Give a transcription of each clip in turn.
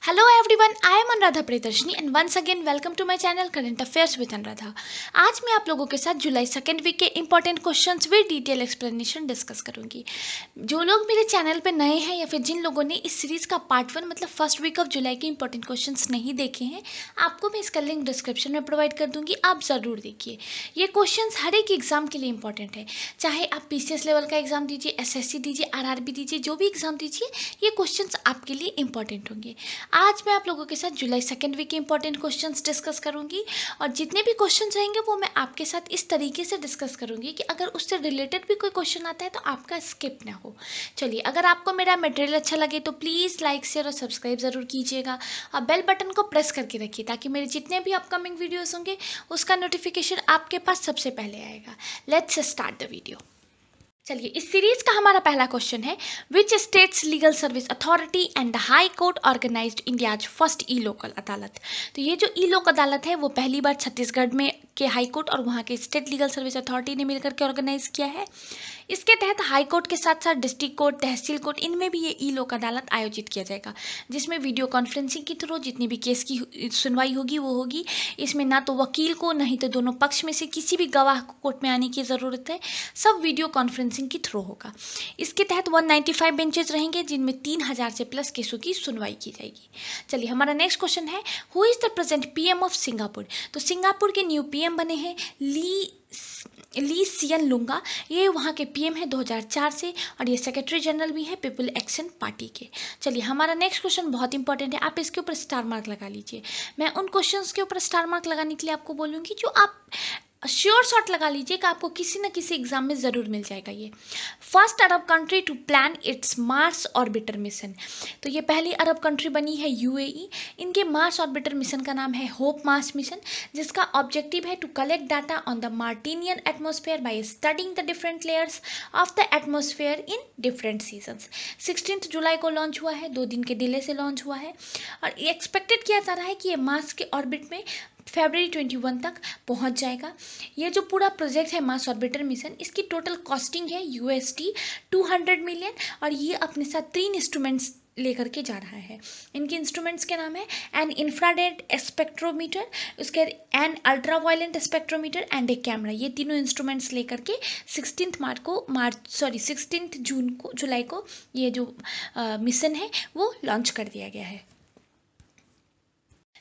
Hello everyone, I am Anuradha Priyadarshini and once again welcome to my channel Current Affairs with Anuradha. आज मैं आप लोगों के साथ जुलाई सेकेंड वीक के important questions with detail explanation discuss करूंगी। जो लोग मेरे चैनल पे नए हैं या फिर जिन लोगों ने इस सीरीज़ का पार्ट 1 मतलब फर्स्ट वीक ऑफ जुलाई के इंपॉर्टेंट क्वेश्चंस नहीं देखे हैं, आपको मैं इसका लिंक डिस्क्रिप्शन में प्रोवाइड कर दूँगी, आप ज़रूर देखिए। ये क्वेश्चन हर एक एग्ज़ाम के लिए इंपॉर्टेंट है, चाहे आप PCS लेवल का एग्ज़ाम दीजिए, SSC दीजिए, RRB दीजिए, जो भी एग्ज़ाम दीजिए, ये क्वेश्चन आपके लिए इंपॉर्टेंट होंगे। आज मैं आप लोगों के साथ जुलाई सेकेंड वीक के इंपॉर्टेंट क्वेश्चंस डिस्कस करूंगी और जितने भी क्वेश्चंस रहेंगे वो मैं आपके साथ इस तरीके से डिस्कस करूंगी कि अगर उससे रिलेटेड भी कोई क्वेश्चन आता है तो आपका स्किप ना हो। चलिए, अगर आपको मेरा मटेरियल अच्छा लगे तो प्लीज़ लाइक शेयर और सब्सक्राइब ज़रूर कीजिएगा और बेल बटन को प्रेस करके रखिए ताकि मेरे जितने भी अपकमिंग वीडियोज़ होंगे उसका नोटिफिकेशन आपके पास सबसे पहले आएगा। Let's start the video. चलिए, इस सीरीज का हमारा पहला क्वेश्चन है, which states legal service authority and the high court organised India's first e local अदालत। तो ये जो ई लोक अदालत है वो पहली बार छत्तीसगढ़ में के हाई कोर्ट और वहाँ के स्टेट लीगल सर्विस अथॉरिटी ने मिलकर के ऑर्गेनाइज किया है। इसके तहत हाई कोर्ट के साथ साथ डिस्ट्रिक्ट कोर्ट, तहसील कोर्ट, इनमें भी ये ई लोक अदालत आयोजित किया जाएगा, जिसमें वीडियो कॉन्फ्रेंसिंग के थ्रू जितनी भी केस की सुनवाई होगी वो होगी। इसमें ना तो वकील को नहीं तो दोनों पक्ष में से किसी भी गवाह को कोर्ट में आने की ज़रूरत है, सब वीडियो कॉन्फ्रेंसिंग के थ्रू होगा। इसके तहत 195 बेंचेस रहेंगे जिनमें 3000 से प्लस केसों की सुनवाई की जाएगी। चलिए, हमारा नेक्स्ट क्वेश्चन है, who is the present PM of Singapore. तो सिंगापुर के न्यू PM बने हैं ली सियन लुंगा। ये वहाँ के PM है 2004 से और ये सेक्रेटरी जनरल भी है पीपल एक्शन पार्टी के। चलिए, हमारा नेक्स्ट क्वेश्चन बहुत इंपॉर्टेंट है, आप इसके ऊपर स्टार मार्क लगा लीजिए। मैं उन क्वेश्चंस के ऊपर स्टार मार्क लगाने के लिए आपको बोलूँगी जो आप श्योर शॉट लगा लीजिए कि आपको किसी न किसी एग्जाम में ज़रूर मिल जाएगा। ये first Arab country to plan its Mars orbiter mission. तो ये पहली अरब कंट्री बनी है UAE। इनके मार्स ऑर्बिटर मिशन का नाम है होप मार्स मिशन, जिसका ऑब्जेक्टिव है to collect data on the Martinian atmosphere by studying the different layers of the atmosphere in different seasons. 16 जुलाई को लॉन्च हुआ है, 2 दिन के डिले से लॉन्च हुआ है और ये एक्सपेक्टेड किया जा रहा है कि ये मार्स के ऑर्बिट में February 21 तक पहुंच जाएगा। ये जो पूरा प्रोजेक्ट है मार्स ऑर्बिटर मिशन, इसकी टोटल कॉस्टिंग है USD 200 मिलियन और ये अपने साथ 3 इंस्ट्रूमेंट्स लेकर के जा रहा है। इनके इंस्ट्रूमेंट्स के नाम है एन इंफ्रारेड स्पेक्ट्रोमीटर, उसके an ultra violent spectrometer and A camera. ये तीनों इंस्ट्रूमेंट्स लेकर के 16 जुलाई को ये जो मिशन है वो लॉन्च कर दिया गया है।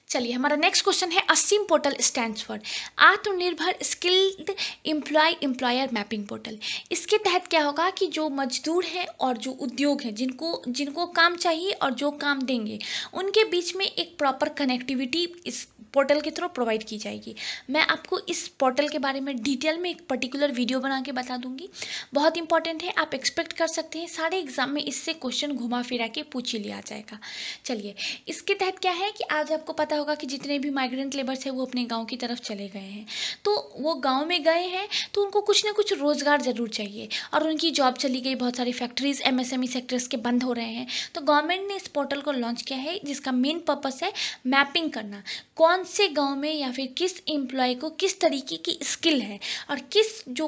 चलिए, हमारा नेक्स्ट क्वेश्चन है, असीम पोर्टल स्टैंड्स फॉर आत्मनिर्भर स्किल्ड एम्प्लॉयर मैपिंग पोर्टल। इसके तहत क्या होगा कि जो मजदूर हैं और जो उद्योग हैं, जिनको काम चाहिए और जो काम देंगे, उनके बीच में एक प्रॉपर कनेक्टिविटी इस पोर्टल के थ्रू प्रोवाइड की जाएगी। मैं आपको इस पोर्टल के बारे में डिटेल में एक पर्टिकुलर वीडियो बना के बता दूंगी, बहुत इंपॉर्टेंट है, आप एक्सपेक्ट कर सकते हैं सारे एग्जाम में इससे क्वेश्चन घुमा फिरा के पूछ ही लिया जाएगा। चलिए, इसके तहत क्या है कि आज आपको पता होगा कि जितने भी माइग्रेंट लेबर्स हैं वो अपने गांव की तरफ चले गए हैं, तो वो गांव में गए हैं तो उनको कुछ ना कुछ रोज़गार ज़रूर चाहिए और उनकी जॉब चली गई, बहुत सारी फैक्ट्रीज MSME सेक्टर्स के बंद हो रहे हैं। तो गवर्नमेंट ने इस पोर्टल को लॉन्च किया है जिसका मेन पर्पस है मैपिंग करना, कौन से गांव में या फिर किस एम्प्लॉय को किस तरीके की स्किल है और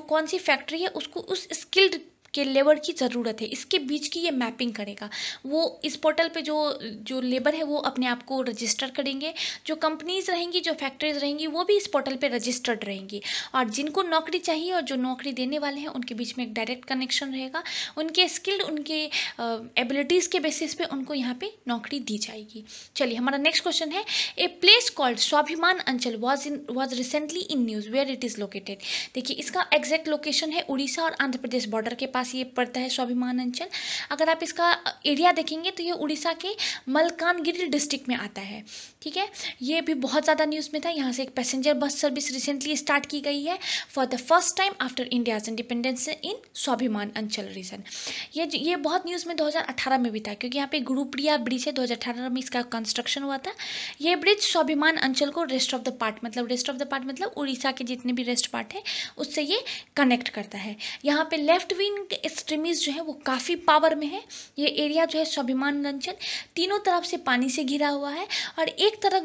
कौन सी फैक्ट्री है उसको उस स्किल्ड के लेबर की ज़रूरत है, इसके बीच की ये मैपिंग करेगा। वो इस पोर्टल पे जो लेबर है वो अपने आप को रजिस्टर करेंगे, जो कंपनीज रहेंगी, जो फैक्ट्रीज रहेंगी वो भी इस पोर्टल पे रजिस्टर्ड रहेंगी और जिनको नौकरी चाहिए और जो नौकरी देने वाले हैं उनके बीच में एक डायरेक्ट कनेक्शन रहेगा। उनके स्किल्ड, उनके एबिलिटीज़ के बेसिस पे उनको यहाँ पे नौकरी दी जाएगी। चलिए, हमारा नेक्स्ट क्वेश्चन है, a place called Swabhiman Anchal was recently in news where it is located. देखिए, इसका एग्जैक्ट लोकेशन है उड़ीसा और आंध्र प्रदेश बॉर्डर के पास ये पड़ता है स्वाभिमान अंचल। अगर आप इसका एरिया देखेंगे तो ये उड़ीसा के मलकानगिरी डिस्ट्रिक्ट में आता है। ठीक है, ये भी बहुत ज़्यादा न्यूज़ में था। यहाँ से एक passenger bus service recently start की गई है for the first time after India's independence in स्वाभिमान अंचल रीजन। ये बहुत न्यूज़ में 2018 में भी था क्योंकि यहाँ पे गुरुप्रिया ब्रिज है, 2018 में इसका कंस्ट्रक्शन हुआ था। ये ब्रिज स्वाभिमान अंचल को रेस्ट ऑफ द पार्ट मतलब उड़ीसा के जितने भी रेस्ट पार्ट है उससे ये कनेक्ट करता है। यहाँ पे लेफ्ट विंग विंग एक्सट्रीमिस्ट जो है वो काफ़ी पावर में है। ये एरिया जो है स्वाभिमान अंचल तीनों तरफ से पानी से घिरा हुआ है और एक तरफ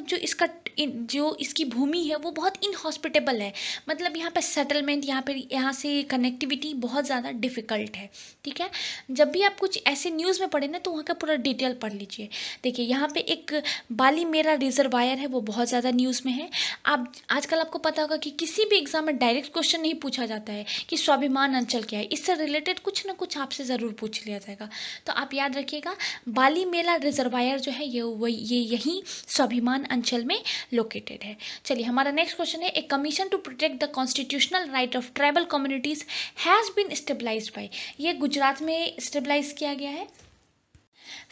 जो इसकी भूमि है वो बहुत इनहॉस्पिटेबल है, मतलब यहाँ पे सेटलमेंट, यहाँ से कनेक्टिविटी बहुत ज़्यादा डिफ़िकल्ट है। ठीक है, जब भी आप कुछ ऐसे न्यूज़ में पढ़े ना तो वहाँ का पूरा डिटेल पढ़ लीजिए। देखिए यहाँ पे एक बाली मेरा रिजर्वायर है, वो बहुत ज़्यादा न्यूज़ में है। आप आजकल आपको पता होगा कि किसी भी एग्जाम में डायरेक्ट क्वेश्चन नहीं पूछा जाता है कि स्वाभिमान अंचल क्या है, इससे रिलेटेड कुछ ना कुछ आपसे ज़रूर पूछ लिया जाएगा। तो आप याद रखिएगा बाली मेला रिजर्वायर जो है ये यहीं स्वाभिमान अंचल में लोकेटेड है। चलिए हमारा नेक्स्ट क्वेश्चन है, a commission to protect the constitutional right of tribal communities has been stabilised by, ये गुजरात में स्टेबलाइज किया गया है।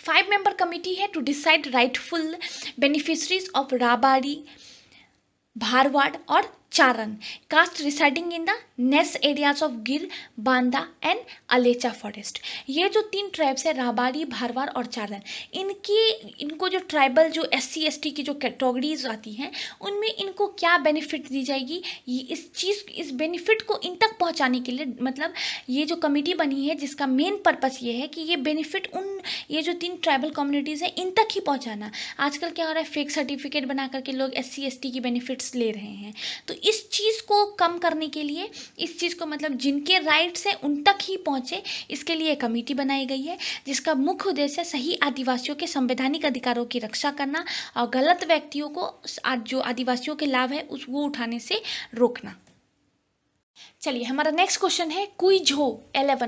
5 मेंबर कमिटी है to decide rightful beneficiaries of Rabari, Bharwad और Charan caste residing in the ness areas of Gir, Banda and अलेचा forest. ये जो 3 tribes है राबारी, भारवाड़ और चारण, इनको जो ट्राइबल जो SC ST की जो कैटेगरीज आती हैं उनमें इनको क्या बेनिफिट दी जाएगी, इस बेनिफिट को इन तक पहुंचाने के लिए मतलब ये जो कमेटी बनी है जिसका मेन पर्पस ये है कि ये बेनिफिट ये जो 3 ट्राइबल कम्युनिटीज़ हैं इन तक ही पहुँचाना। आजकल क्या हो रहा है, फेक सर्टिफिकेट बना करके लोग SC ST की बेनिफिट्स ले रहे हैं। तो इस चीज़ को कम करने के लिए, इस चीज़ को मतलब जिनके राइट्स हैं उन तक ही पहुँचे, इसके लिए कमेटी बनाई गई है जिसका मुख्य उद्देश्य सही आदिवासियों के संवैधानिक अधिकारों की रक्षा करना और गलत व्यक्तियों को जो आदिवासियों के लाभ है वो उठाने से रोकना। चलिए हमारा नेक्स्ट क्वेश्चन है, कुइझो 11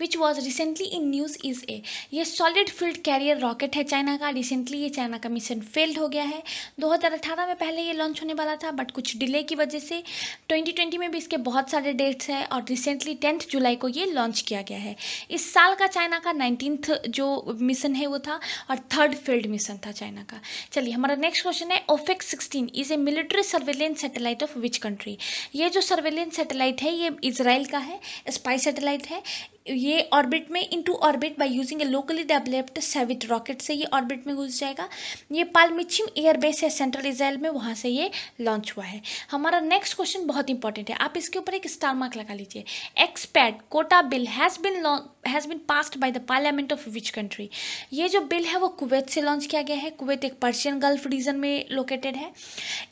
which was recently in news is a, ये सॉलिड फील्ड कैरियर रॉकेट है चाइना का। रिसेंटली ये चाइना का मिशन फेल्ड हो गया है। 2018 में पहले ये लॉन्च होने वाला था बट कुछ डिले की वजह से 2020 में भी इसके बहुत सारे डेट्स हैं और रिसेंटली 10 जुलाई को ये लॉन्च किया गया है। इस साल का चाइना का 19th जो मिशन है वो था और 3rd फील्ड मिशन था चाइना का। चलिए हमारा नेक्स्ट क्वेश्चन है, OFAC 16 is a military surveillance satellite of which country, ये जो सर्वेलेंस सैटेलाइट है ये इजराइल का है, स्पाई सैटेलाइट है। ये ऑर्बिट में into orbit by using a locally developed Shavit rocket से ये ऑर्बिट में घुस जाएगा। ये पालमिचिम एयरबेस है सेंट्रल इजराइल में, वहाँ से ये लॉन्च हुआ है। हमारा नेक्स्ट क्वेश्चन बहुत इंपॉर्टेंट है, आप इसके ऊपर एक स्टार मार्क लगा लीजिए। Expat quota bill has been passed by the parliament of which country, ये जो बिल है वो कुवैत से लॉन्च किया गया है। कुवैत एक पर्शियन गल्फ रीजन में लोकेटेड है।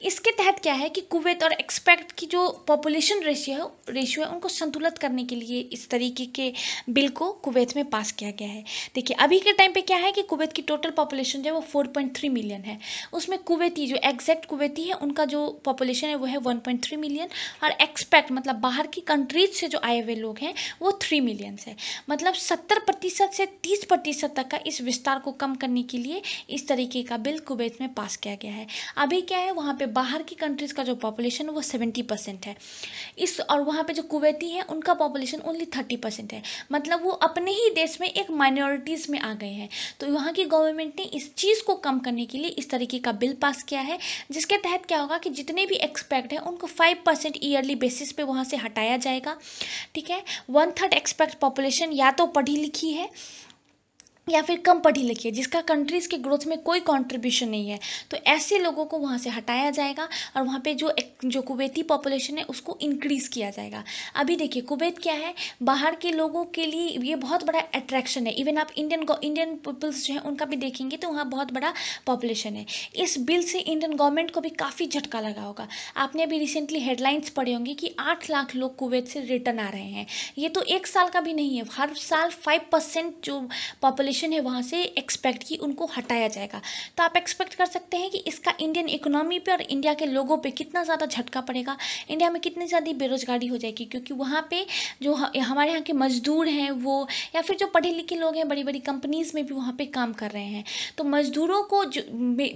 इसके तहत क्या है कि कुवैत और एक्सपैट की जो पॉपुलेशन रेशियो है उनको संतुलित करने के लिए इस तरीके के बिल को कुवैत में पास किया गया है। देखिए अभी के टाइम पे क्या है कि कुवैत की टोटल पॉपुलेशन जो है वो 4.3 मिलियन है, उसमें कुवैती जो एग्जैक्ट कुवैती है उनका जो पॉपुलेशन है वो है 1.3 मिलियन और एक्सपैक्ट मतलब बाहर की कंट्रीज से जो आए हुए लोग हैं वो 3 मिलियन है। मतलब 70% से 30% तक का इस विस्तार को कम करने के लिए इस तरीके का बिल कुवैत में पास किया गया है। अभी क्या है वहाँ पे बाहर की कंट्रीज़ का जो पॉपुलेशन है वो 70% है और वहाँ पे जो कुवैती है उनका पॉपुलेशन ओनली 30% है, मतलब वो अपने ही देश में एक माइनॉरिटीज़ में आ गए हैं। तो वहाँ की गवर्नमेंट ने इस चीज़ को कम करने के लिए इस तरीके का बिल पास किया है जिसके तहत क्या होगा कि जितने भी एक्सपैक्ट हैं उनको 5% ईयरली बेसिस पे वहाँ से हटाया जाएगा। ठीक है, 1/3 एक्सपैक्ट पॉपुलेशन या तो पढ़ी लिखी है या फिर कम पढ़ी लिखी है जिसका कंट्रीज़ के ग्रोथ में कोई कंट्रीब्यूशन नहीं है, तो ऐसे लोगों को वहाँ से हटाया जाएगा और वहाँ पे जो कुवैती पॉपुलेशन है उसको इंक्रीज़ किया जाएगा। अभी देखिए कुवैत क्या है, बाहर के लोगों के लिए ये बहुत बड़ा अट्रैक्शन है। इवन आप इंडियन पीपल्स जो है उनका भी देखेंगे तो वहाँ बहुत बड़ा पॉपुलेशन है। इस बिल से इंडियन गवर्नमेंट को भी काफ़ी झटका लगा होगा। आपने अभी रिसेंटली हेडलाइंस पढ़े होंगे कि 8 लाख लोग कुवैत से रिटर्न आ रहे हैं। ये तो 1 साल का भी नहीं है, हर साल 5% जो पॉपुलेशन है वहाँ से एक्सपेक्ट की उनको हटाया जाएगा। तो आप एक्सपेक्ट कर सकते हैं कि इसका इंडियन इकोनॉमी पे और इंडिया के लोगों पे कितना ज़्यादा झटका पड़ेगा, इंडिया में कितनी ज़्यादा बेरोजगारी हो जाएगी, क्योंकि वहाँ पे जो हमारे यहाँ के मजदूर हैं वो या फिर जो पढ़े लिखे लोग हैं बड़ी बड़ी कंपनीज़ में भी वहाँ पे काम कर रहे हैं। तो मजदूरों को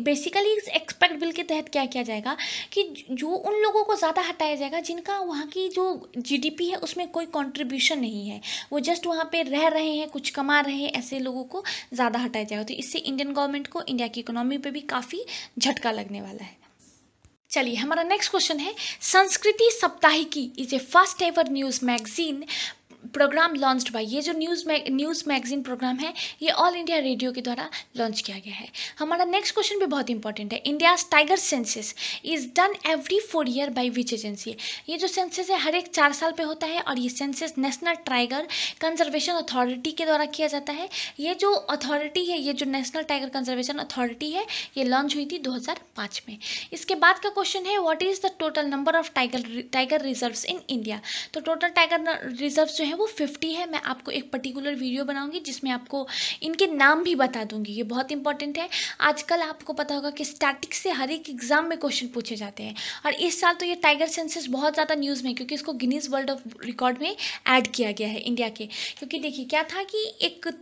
बेसिकली इस एक्सपेक्ट बिल के तहत क्या किया जाएगा कि जो उन लोगों को ज़्यादा हटाया जाएगा जिनका वहाँ की जो GDP है उसमें कोई कॉन्ट्रीब्यूशन नहीं है, वो जस्ट वहाँ पे रह रहे हैं, कुछ कमा रहे हैं, ऐसे लोगों को ज़्यादा हटाया जाएगा। तो इससे इंडियन गवर्नमेंट को इंडिया की इकोनॉमी पे भी काफ़ी झटका लगने वाला है। चलिए हमारा नेक्स्ट क्वेश्चन है, Sanskriti Saptahiki is a first ever news magazine programme launched by, ये जो न्यूज़ मैगजीन प्रोग्राम है ये ऑल इंडिया रेडियो के द्वारा लॉन्च किया गया है। हमारा नेक्स्ट क्वेश्चन भी बहुत इंपॉर्टेंट है। India's tiger census is done every 4 year by which agency. ये जो सेंसस है हर एक 4 साल पे होता है और ये census national tiger conservation authority के द्वारा किया जाता है। ये जो अथॉरिटी है, ये जो नेशनल टाइगर कंजर्वेशन अथॉरिटी है, ये लॉन्च हुई थी 2005 में। इसके बाद का क्वेश्चन है what is the total number of tiger reserves in India. तो टोटल टाइगर रिजर्व्स जो है वो 50 है। मैं आपको एक पर्टिकुलर वीडियो बनाऊंगी जिसमें आपको इनके नाम भी बता दूंगी, ये बहुत इंपॉर्टेंट है। आजकल आपको पता होगा कि स्टैटिक्स से हर एक एग्जाम में क्वेश्चन पूछे जाते हैं और इस साल तो ये टाइगर सेंसस बहुत ज़्यादा न्यूज़ में, क्योंकि इसको गिनीज वर्ल्ड ऑफ रिकॉर्ड में ऐड किया गया है इंडिया के। क्योंकि देखिए क्या था कि एक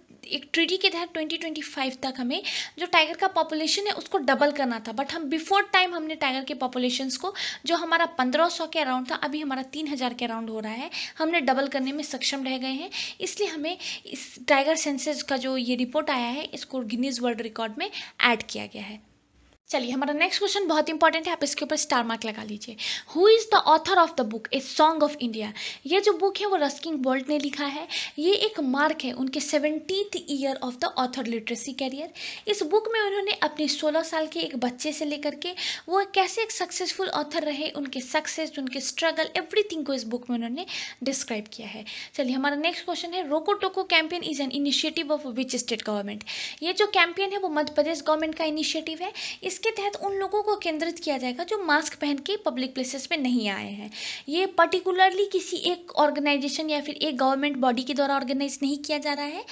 ट्रीटी के तहत 2025 तक हमें जो टाइगर का पॉपुलेशन है उसको डबल करना था, बट हम बिफोर टाइम हमने टाइगर के पॉपुलेशंस को, जो हमारा 1500 के अराउंड था, अभी हमारा 3000 के अराउंड हो रहा है, हमने डबल करने में सक्षम रह गए हैं। इसलिए हमें इस टाइगर सेंसस का जो ये रिपोर्ट आया है इसको गिनीज वर्ल्ड रिकॉर्ड में ऐड किया गया है। चलिए हमारा नेक्स्ट क्वेश्चन बहुत इंपॉर्टेंट है, आप इसके ऊपर स्टार मार्क लगा लीजिए। Who is the author of the book a song of India. ये जो बुक है वो रस्किन बोल्ट ने लिखा है। ये एक मार्क है उनके 70th year of the author literacy career. इस बुक में उन्होंने अपने 16 साल के एक बच्चे से लेकर के वो कैसे एक सक्सेसफुल ऑथर रहे, उनके सक्सेस, उनके स्ट्रगल, एवरीथिंग को इस बुक में उन्होंने डिस्क्राइब किया है। चलिए हमारा नेक्स्ट क्वेश्चन है रोको टोको campaign is an initiative of which state government. ये जो कैंपेन है वो मध्य प्रदेश गवर्नमेंट का इनिशिएटिव है। इसके तहत उन लोगों को केंद्रित किया जाएगा जो मास्क पहन के पब्लिक प्लेसेस में नहीं आए हैं। ये पर्टिकुलरली किसी एक ऑर्गेनाइजेशन या फिर एक गवर्नमेंट बॉडी के द्वारा ऑर्गेनाइज नहीं किया जा रहा है।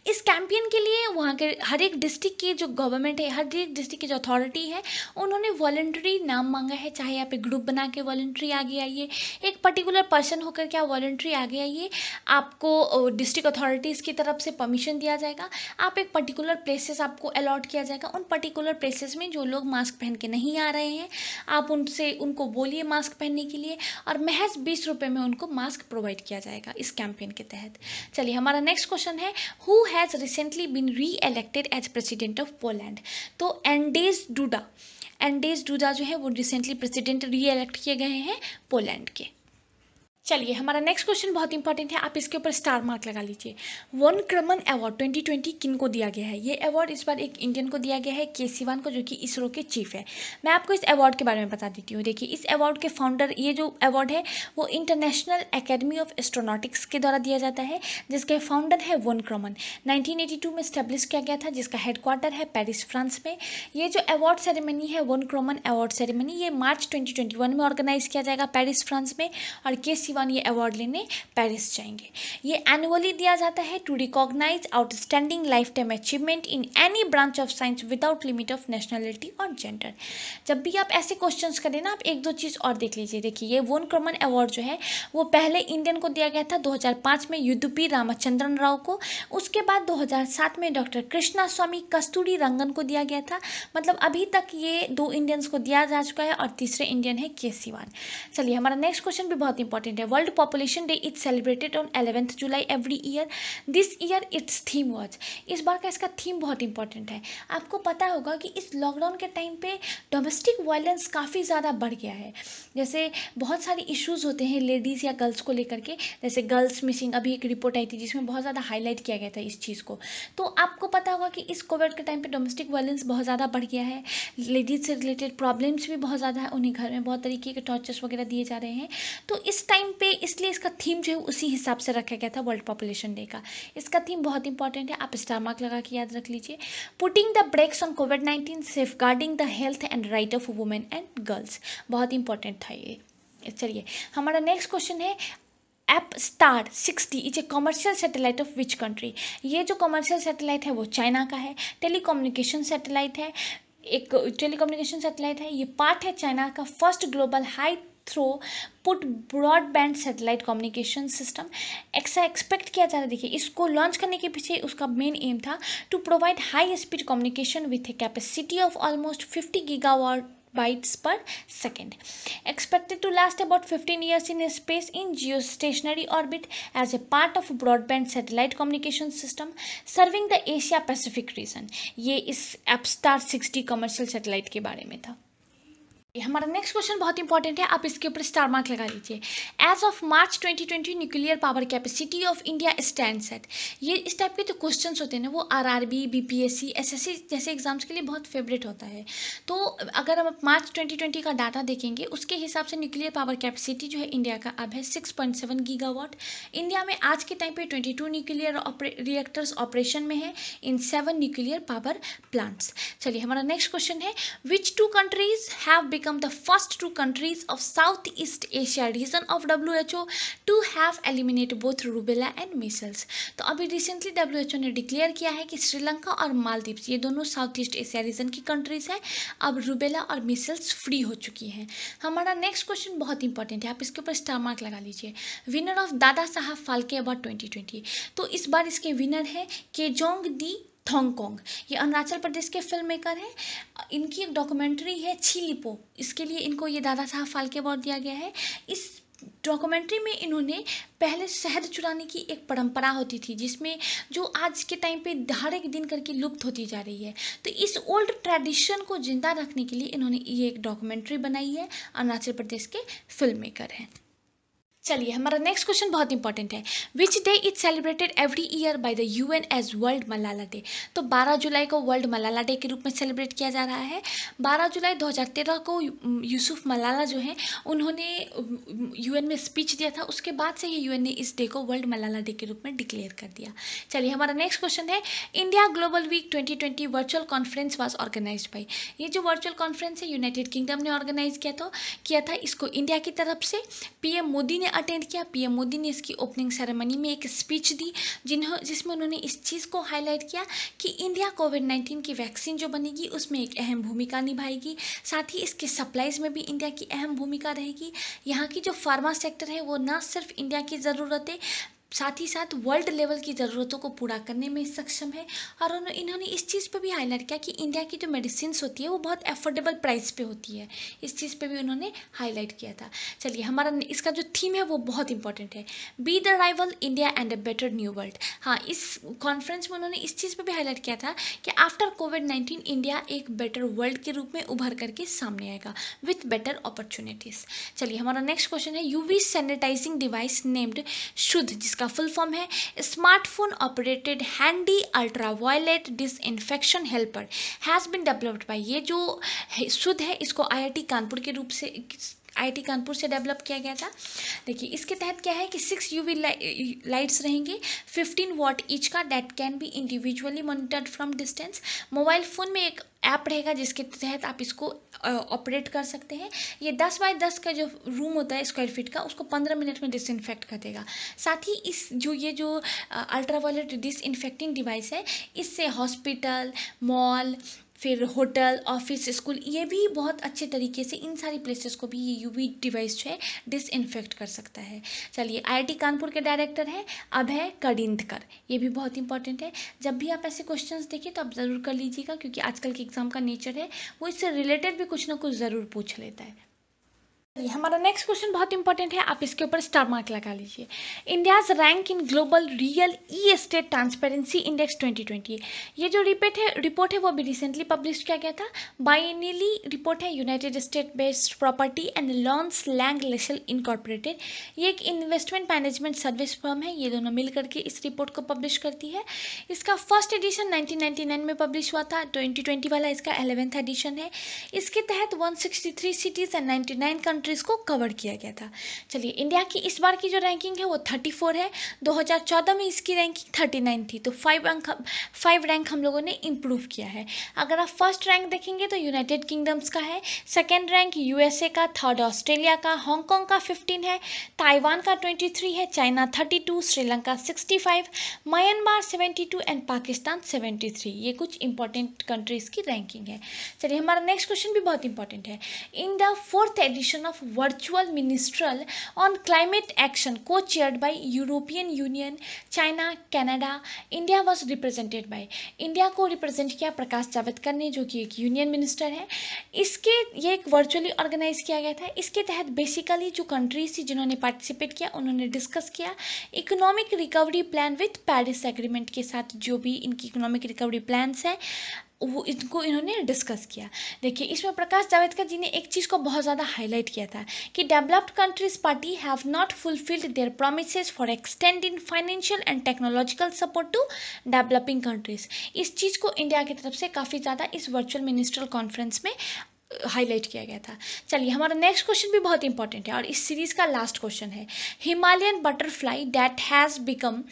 इस कैंपेन के लिए वहाँ के हर एक डिस्ट्रिक्ट के जो गवर्नमेंट है, हर एक डिस्ट्रिक्ट की जो अथॉरिटी है, उन्होंने वॉलंटरी नाम मांगा है। चाहे आप एक ग्रुप बना के वॉलंटरी आगे आइए, एक पर्टिकुलर पर्सन होकर के आप वॉलंटरी आगे आइए, आपको डिस्ट्रिक्ट अथॉरिटीज़ की तरफ से परमिशन दिया जाएगा। आप एक पर्टिकुलर प्लेसेस आपको अलॉट किया जाएगा। उन पर्टिकुलर प्लेसेस में जो लोग मास्क पहन के नहीं आ रहे हैं, आप उनको बोलिए मास्क पहनने के लिए और महज 20 रुपये में उनको मास्क प्रोवाइड किया जाएगा इस कैंपेन के तहत। चलिए हमारा नेक्स्ट क्वेश्चन है who has recently been re elected as president of Poland. तो एंडेज डूडा जो है वो रिसेंटली प्रेसिडेंट री इलेक्ट किए गए हैं पोलैंड के। चलिए हमारा नेक्स्ट क्वेश्चन बहुत इंपॉर्टेंट है, आप इसके ऊपर स्टार मार्क लगा लीजिए। वन क्रमन अवार्ड 2020 किन को दिया गया है। ये अवार्ड इस बार एक इंडियन को दिया गया है, के सिवान को, जो कि इसरो के चीफ है। मैं आपको इस अवार्ड के बारे में बता देती हूँ। देखिए इस अवार्ड के फाउंडर, ये जो अवार्ड है वो इंटरनेशनल एकेडमी ऑफ एस्ट्रोनॉटिक्स के द्वारा दिया जाता है, जिसके फाउंडर है वन क्रमन। 1982 में स्टैब्लिश किया गया था, जिसका हेडक्वार्टर है पेरिस, फ्रांस में। ये जो अवार्ड सेरेमनी है वन क्रमन अवार्ड सेरेमनी, ये मार्च 2021 में ऑर्गेनाइज किया जाएगा पेरिस, फ्रांस में, और के सिवान ये अवार्ड लेने पेरिस जाएंगे। ये एनुअली दिया जाता है to recognise outstanding lifetime achievement in any branch of science without limit of nationality और जेंडर। जब भी आप ऐसे क्वेश्चंस करें ना, आप एक दो चीज़ और देख लीजिए। देखिए ये वन क्रमन अवार्ड जो है वो पहले इंडियन को दिया गया था 2005 में युद्धपी रामचंद्रन राव को। उसके बाद 2007 में डॉक्टर कृष्णा स्वामी कस्तूरी रंगन को दिया गया था। मतलब अभी तक ये 2 इंडियंस को दिया जा चुका है और तीसरे इंडियन है के सिवान। चलिए हमारा नेक्स्ट क्वेश्चन भी बहुत इंपॉर्टेंट है। World population day is celebrated on 11th July every year. This year it's theme was. इस बार का इसका थीम बहुत इंपॉर्टेंट है। आपको पता होगा कि इस लॉकडाउन के टाइम पे डोमेस्टिक वायलेंस काफ़ी ज़्यादा बढ़ गया है। जैसे बहुत सारे इश्यूज़ होते हैं लेडीज़ या गर्ल्स को लेकर के, जैसे गर्ल्स मिसिंग, अभी एक रिपोर्ट आई थी जिसमें बहुत ज़्यादा हाईलाइट किया गया था इस चीज़ को। तो आपको पता होगा कि इस कोविड के टाइम पे डोमेस्टिक वायलेंस बहुत ज़्यादा बढ़ गया है। लेडीज़ से रिलेटेड प्रॉब्लम्स भी बहुत ज़्यादा है, उन्हें घर में बहुत तरीके के टॉर्चर्स वगैरह दिए जा रहे हैं। तो इस टाइम पे इसलिए इसका थीम जो है उसी हिसाब से रखा गया था वर्ल्ड पॉपुलेशन डे का। इसका थीम बहुत इंपॉर्टेंट है, आप स्टार मार्क लगा के याद रख लीजिए। Putting the breaks on covid, safeguarding the health and right of women and girls. बहुत इंपॉर्टेंट था ये। चलिए हमारा नेक्स्ट क्वेश्चन है एपस्टार 60 is a commercial satellite of which country. ये जो कॉमर्शियल सैटेलाइट है वो चाइना का है, टेलीकम्युनिकेशन सैटेलाइट है, एक टेलीकम्युनिकेशन सैटेलाइट है। ये पार्ट है चाइना का first global high throughput broadband satellite communication system. ऐसा एक्सपेक्ट किया जा रहा है। देखिए इसको लॉन्च करने के पीछे उसका मेन एम था to provide high speed communication with a capacity of almost 50 gigabytes per second, expected to last about 15 years in space in geostationary orbit as a part of broadband satellite communication system serving the Asia Pacific region। ये इस एपस्टार 60 commercial satellite के बारे में था। हमारा next question बहुत important है, आप इसके ऊपर स्टार मार्क लगा लीजिए। As of March 2020 nuclear power capacity of India stands at. ये इस टाइप के जो क्वेश्चंस होते हैं ना वो आरआरबी, बीपीएससी, एसएससी जैसे एग्जाम्स के लिए बहुत फेवरेट होता है। तो अगर हम मार्च 2020 का डाटा देखेंगे उसके हिसाब से न्यूक्लियर पावर कैपेसिटी जो है इंडिया का अब है 6.7 गीगावाट। इंडिया में आज के टाइम पे 22 न्यूक्लियर रिएक्टर्स ऑपरेशन में है इन 7 न्यूक्लियर पावर प्लांट्स। चलिए हमारा नेक्स्ट क्वेश्चन है, which two countries have become the first two countries of Southeast Asia region of WHO to have eliminated both rubella and measles। तो अभी recently WHO ने declare किया है कि श्रीलंका और मालदीव्स ये दोनों साउथ ईस्ट एशिया रीजन की कंट्रीज हैं, अब रूबेला और मीसल्स फ्री हो चुकी हैं। हमारा नेक्स्ट क्वेश्चन बहुत इंपॉर्टेंट है, आप इसके ऊपर स्टार मार्क लगा लीजिए। Winner of Dada Saheb Phalke award 2020, तो इस बार इसके विनर है केजोंग दी थोंगकोंग। ये अरुणाचल प्रदेश के फिल्म मेकर हैं। इनकी एक डॉक्यूमेंट्री है छिलिपो, इसके लिए इनको ये दादा साहब फाल्के अवार्ड दिया गया है। इस डॉक्यूमेंट्री में इन्होंने पहले शहद चुराने की एक परंपरा होती थी जिसमें जो आज के टाइम पे हर एक दिन करके लुप्त होती जा रही है, तो इस ओल्ड ट्रेडिशन को जिंदा रखने के लिए इन्होंने ये एक डॉक्यूमेंट्री बनाई है। अरुणाचल प्रदेश के फिल्म मेकर हैं। चलिए हमारा नेक्स्ट क्वेश्चन बहुत इंपॉर्टेंट है, which day is celebrated every year by the UN as world Malala day. तो 12 जुलाई को वर्ल्ड मलाला डे के रूप में सेलिब्रेट किया जा रहा है। 12 जुलाई 2013 को यूसुफ मलाला जो हैं उन्होंने यूएन में स्पीच दिया था, उसके बाद से ही यूएन ने इस डे को वर्ल्ड मलाला डे के रूप में डिक्लेयर कर दिया। चलिए हमारा नेक्स्ट क्वेश्चन है, India global week 2020 virtual conference was organised by. ये जो वर्चुअल कॉन्फ्रेंस है यूनाइटेड किंगडम ने ऑर्गेनाइज किया था। इसको इंडिया की तरफ से पीएम मोदी ने अटेंड किया। पीएम मोदी ने इसकी ओपनिंग सेरेमनी में एक स्पीच दी जिसमें उन्होंने इस चीज़ को हाईलाइट किया कि इंडिया कोविड-19 की वैक्सीन जो बनेगी उसमें एक अहम भूमिका निभाएगी, साथ ही इसके सप्लाईज में भी इंडिया की अहम भूमिका रहेगी। यहाँ की जो फार्मा सेक्टर है वो ना सिर्फ इंडिया की ज़रूरतें साथ ही साथ वर्ल्ड लेवल की ज़रूरतों को पूरा करने में सक्षम है। और इन्होंने इस चीज़ पर भी हाईलाइट किया कि इंडिया की जो मेडिसिन होती है वो बहुत अफोर्डेबल प्राइस पे होती है, इस चीज़ पे भी उन्होंने हाईलाइट किया था। चलिए हमारा इसका जो थीम है वो बहुत इंपॉर्टेंट है, be the rival India and a better new world. हाँ, इस कॉन्फ्रेंस में उन्होंने इस चीज़ पर भी हाईलाइट किया था कि आफ्टर कोविड-19 इंडिया एक बेटर वर्ल्ड के रूप में उभर करके सामने आएगा विथ बेटर अपॉर्चुनिटीज़। चलिए हमारा नेक्स्ट क्वेश्चन है, UV sanitising device named Shuddh, जिसका फुल फॉर्म है smartphone operated handy ultraviolet disinfection helper has been developed by. ये जो शुद्ध है इसको आईआईटी कानपुर से डेवलप किया गया था। देखिए इसके तहत क्या है कि 6 यूवी लाइट्स रहेंगे 15 वॉट ईच का, that can be individually monitored from distance. Mobile phone में एक ऐप रहेगा जिसके तहत आप इसको ऑपरेट कर सकते हैं। ये 10 बाय 10 का जो रूम होता है स्क्वायर फीट का उसको 15 मिनट में डिसइंफेक्ट कर देगा। साथ ही ये जो अल्ट्रावायलेट डिसइंफेक्टिंग डिवाइस है इससे हॉस्पिटल, मॉल, फिर होटल, ऑफिस, स्कूल, ये भी बहुत अच्छे तरीके से इन सारी प्लेसेस को भी ये यूवी डिवाइस जो है डिसइंफेक्ट कर सकता है। चलिए आईआईटी कानपुर के डायरेक्टर हैं अभय कडिंदकर, ये भी बहुत इंपॉर्टेंट है। जब भी आप ऐसे क्वेश्चंस देखें तो आप ज़रूर कर लीजिएगा क्योंकि आजकल के एग्जाम का नेचर है वो इससे रिलेटेड भी कुछ ना कुछ ज़रूर पूछ लेता है। हमारा नेक्स्ट क्वेश्चन बहुत इंपॉर्टेंट है, आप इसके ऊपर स्टार मार्क लगा लीजिए। India's rank in global real E estate transparency index 2020। ये जो रिपोर्ट है वो अभी रिसेंटली पब्लिश किया गया था। बाइएनली रिपोर्ट है United State based property and Jones Lang LaSalle Incorporated. ये एक इन्वेस्टमेंट मैनेजमेंट सर्विस फर्म है, ये दोनों मिल करके इस रिपोर्ट को पब्लिश करती है। इसका फर्स्ट एडिशन 1999 में पब्लिश हुआ था, 2020 वाला इसका 11th एडिशन है। इसके तहत 163 सिटीज़ एंड 99 कंट्रीज को कवर किया गया था। चलिए इंडिया की इस बार की जो रैंकिंग है वो 34 है। 2014 में इसकी रैंकिंग 39 थी, तो 5 रैंक हम लोगों ने इम्प्रूव किया है। अगर आप फर्स्ट रैंक देखेंगे तो यूनाइटेड किंगडम्स का है, सेकेंड रैंक यूएसए का, थर्ड ऑस्ट्रेलिया का, हांगकांग का 15 है, ताइवान का 23 है, China 32, Sri Lanka 65, Myanmar 72 and Pakistan 73। ये कुछ इंपॉर्टेंट कंट्रीज़ की रैंकिंग है। चलिए हमारा नेक्स्ट क्वेश्चन भी बहुत इंपॉर्टेंट है। In the 4th edition of virtual ministerial on climate action co-chaired by European Union, China, Canada, India was represented by. India को रिप्रेजेंट किया प्रकाश जावड़ेकर ने जो कि एक यूनियन मिनिस्टर है। ये एक वर्चुअली ऑर्गेनाइज किया गया था। इसके तहत बेसिकली जो कंट्रीज थी जिन्होंने पार्टिसिपेट किया उन्होंने डिस्कस किया economic recovery plan with Paris agreement के साथ, जो भी इनकी इकोनॉमिक रिकवरी प्लान्स हैं वो इनको इन्होंने डिस्कस किया। देखिए इसमें प्रकाश जावड़ेकर जी ने एक चीज़ को बहुत ज़्यादा हाईलाइट किया था कि developed countries party have not fulfilled their promises for extending financial and technological support to developing countries. इस चीज़ को इंडिया की तरफ से काफ़ी ज़्यादा इस वर्चुअल मिनिस्ट्रियल कॉन्फ्रेंस में हाईलाइट किया गया था। चलिए हमारा नेक्स्ट क्वेश्चन भी बहुत इंपॉर्टेंट है और इस सीरीज़ का लास्ट क्वेश्चन है। Himalayan butterfly that has become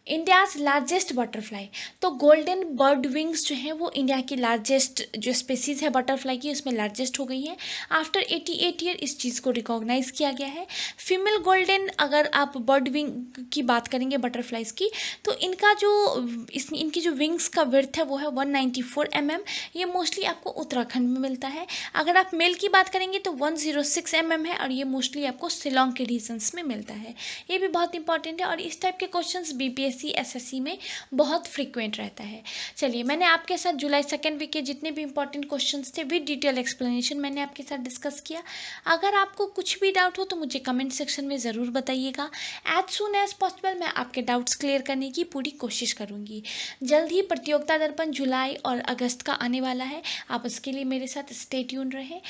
India's largest butterfly. तो गोल्डन बर्ड विंग्स जो हैं वो इंडिया की लार्जेस्ट जो स्पीसीज़ है बटरफ्लाई की उसमें लार्जेस्ट हो गई है। आफ्टर 88 ईयर इस चीज़ को रिकॉग्नाइज़ किया गया है। फीमेल गोल्डन अगर आप बर्ड विंग की बात करेंगे बटरफ्लाइज की तो इनका जो इनकी जो विंग्स का विड्थ है वो है 194 mm। ये मोस्टली आपको उत्तराखंड में मिलता है। अगर आप मेल की बात करेंगे तो 106 mm है और ये मोस्टली आपको शिलोंग के रीजन्स में मिलता है। ये भी बहुत इंपॉर्टेंट है और इस टाइप के क्वेश्चंस बीपीएससी एसएससी में बहुत फ्रीक्वेंट रहता है। चलिए मैंने आपके साथ जुलाई सेकेंड वीक के जितने भी इंपॉर्टेंट क्वेश्चंस थे विद डिटेल एक्सप्लेनेशन मैंने आपके साथ डिस्कस किया। अगर आपको कुछ भी डाउट हो तो मुझे कमेंट सेक्शन में ज़रूर बताइएगा। एज सून एज पॉसिबल मैं आपके डाउट्स क्लियर करने की पूरी कोशिश करूँगी। जल्द ही प्रतियोगिता दर्पण जुलाई और अगस्त का आने वाला है, आप उसके लिए मेरे साथ स्टे ट्यून रहें।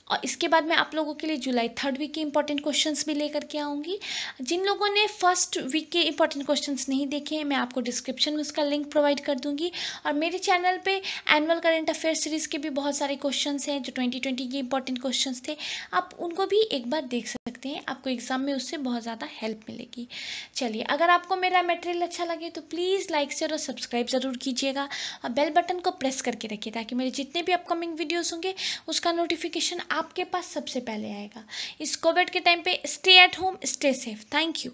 और इसके बाद मैं आप लोगों के लिए जुलाई थर्ड वीक के इंपॉर्टेंट क्वेश्चंस भी लेकर के आऊँगी। जिन लोगों ने फर्स्ट वीक के इंपॉर्टेंट क्वेश्चंस नहीं देखे हैं मैं आपको डिस्क्रिप्शन में उसका लिंक प्रोवाइड कर दूँगी। और मेरे चैनल पे एनुअल करंट अफेयर सीरीज़ के भी बहुत सारे क्वेश्चंस हैं जो 2020 के इंपॉर्टेंट क्वेश्चंस थे, आप उनको भी एक बार देख सकते हैं। आपको एग्जाम में उससे बहुत ज़्यादा हेल्प मिलेगी। चलिए अगर आपको मेरा मटेरियल अच्छा लगे तो प्लीज़ लाइक शेयर और सब्सक्राइब ज़रूर कीजिएगा और बेल बटन को प्रेस करके रखिए ताकि मेरे जितने भी अपकमिंग वीडियोज़ होंगे उसका नोटिफिकेशन आपके पास सबसे पहले आएगा। इस कोविड के टाइम पे stay at home, stay safe. Thank you.